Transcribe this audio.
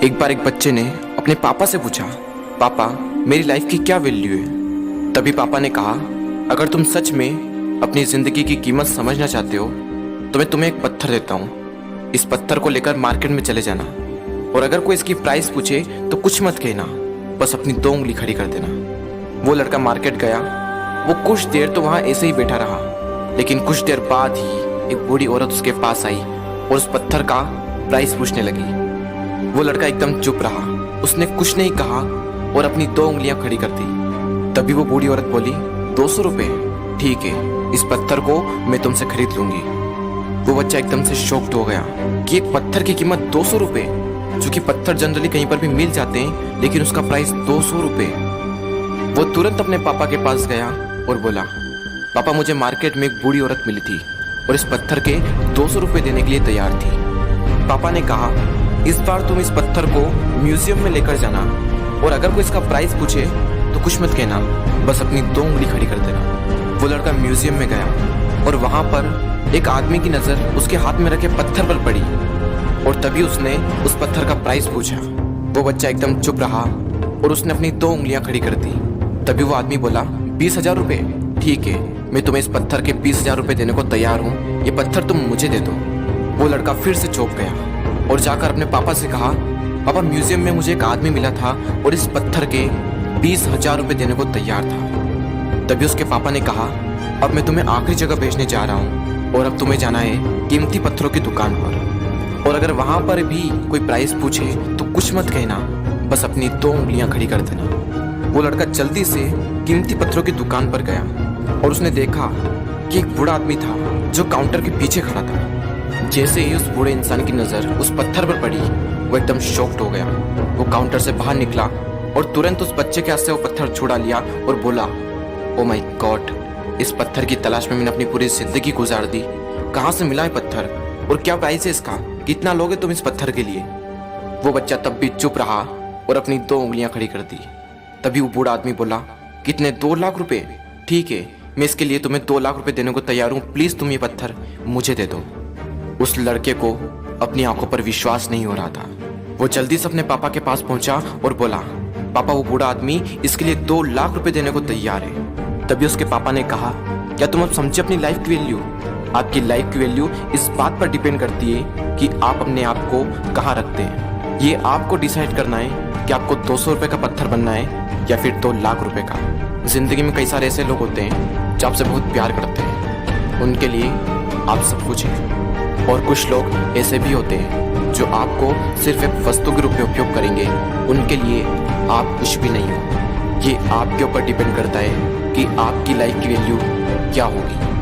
एक बार एक बच्चे ने अपने पापा से पूछा, पापा मेरी लाइफ की क्या वैल्यू है। तभी पापा ने कहा, अगर तुम सच में अपनी जिंदगी की कीमत समझना चाहते हो तो मैं तुम्हें एक पत्थर देता हूँ। इस पत्थर को लेकर मार्केट में चले जाना और अगर कोई इसकी प्राइस पूछे तो कुछ मत कहना, बस अपनी 2 उंगली खड़ी कर देना। वो लड़का मार्केट गया। वो कुछ देर तो वहाँ ऐसे ही बैठा रहा, लेकिन कुछ देर बाद ही एक बूढ़ी औरत उसके पास आई और उस पत्थर का प्राइस पूछने लगी। वो लड़का एकदम चुप रहा, उसने कुछ नहीं कहा और अपनी 2 उंगलियां खड़ी कर दी। तभी वो बूढ़ी औरत बोली, 200 रुपये, ठीक है, इस पत्थर को मैं तुमसे खरीद लूंगी। वो बच्चा एकदम से शॉक्ड हो गया कि एक पत्थर की कीमत 200 रुपये, जो कि पत्थर जनरली कहीं पर भी मिल जाते हैं, लेकिन उसका प्राइस 200 रुपये। वो तुरंत अपने पापा के पास गया और बोला, पापा मुझे मार्केट में एक बूढ़ी औरत मिली थी और इस पत्थर के 200 रुपये देने के लिए तैयार थी। पापा ने कहा, इस बार तुम इस पत्थर को म्यूजियम में लेकर जाना और अगर कोई इसका प्राइस पूछे तो कुछ मत कहना, बस अपनी 2 उंगली खड़ी कर देना। वो लड़का म्यूजियम में गया और वहां पर एक आदमी की नजर उसके हाथ में रखे पत्थर पर पड़ी और तभी उसने उस पत्थर का प्राइस पूछा। वो बच्चा एकदम चुप रहा और उसने अपनी 2 उंगलियां खड़ी कर दी। तभी वो आदमी बोला, 20,000 रुपये, ठीक है, मैं तुम्हें इस पत्थर के 20,000 रुपये देने को तैयार हूँ, ये पत्थर तुम मुझे दे दो। वो लड़का फिर से चौंक गया और जाकर अपने पापा से कहा, पापा म्यूजियम में मुझे एक आदमी मिला था और इस पत्थर के 20,000 रुपये देने को तैयार था। तभी उसके पापा ने कहा, अब मैं तुम्हें आखिरी जगह भेजने जा रहा हूँ और अब तुम्हें जाना है कीमती पत्थरों की दुकान पर और अगर वहां पर भी कोई प्राइस पूछे तो कुछ मत कहना, बस अपनी 2 उंगलियां खड़ी कर देना। वो लड़का जल्दी से कीमती पत्थरों की दुकान पर गया और उसने देखा कि एक बूढ़ा आदमी था जो काउंटर के पीछे खड़ा था। जैसे ही उस बूढ़े इंसान की नजर उस पत्थर पर पड़ी, वो एकदम शॉक्ड हो गया। वो काउंटर से बाहर निकला और तुरंत उस बच्चे के हाथ से वो पत्थर छुड़ा लिया और बोला, ओ माय गॉड, इस पत्थर की तलाश में मैंने अपनी पूरी जिंदगी गुजार दी। कहाँ से मिला है पत्थर और क्या प्राइस है इसका, कितना लोगे तुम इस पत्थर के लिए। वो बच्चा तब भी चुप रहा और अपनी 2 उंगलियां खड़ी कर दी। तभी वो बूढ़ा आदमी बोला, कितने, 2 लाख रुपए, ठीक है, मैं इसके लिए तुम्हें 2 लाख रुपए देने को तैयार हूँ, प्लीज तुम ये पत्थर मुझे दे दो। उस लड़के को अपनी आंखों पर विश्वास नहीं हो रहा था। वो जल्दी से अपने पापा के पास पहुंचा और बोला, पापा वो बूढ़ा आदमी इसके लिए 2 लाख रुपए देने को तैयार है। तभी उसके पापा ने कहा, क्या तुम अब समझे अपनी लाइफ की वैल्यू? आपकी लाइफ की वैल्यू इस बात पर डिपेंड करती है कि आप अपने आप को कहाँ रखते हैं। ये आपको डिसाइड करना है कि आपको 200 रुपये का पत्थर बनना है या फिर 2 लाख रुपए का। जिंदगी में कई सारे ऐसे लोग होते हैं जो आपसे बहुत प्यार करते हैं, उनके लिए आप सब कुछ हैं, और कुछ लोग ऐसे भी होते हैं जो आपको सिर्फ एक वस्तु के रूप में उपयोग करेंगे, उनके लिए आप कुछ भी नहीं हो। ये आपके ऊपर डिपेंड करता है कि आपकी लाइफ की वैल्यू क्या होगी।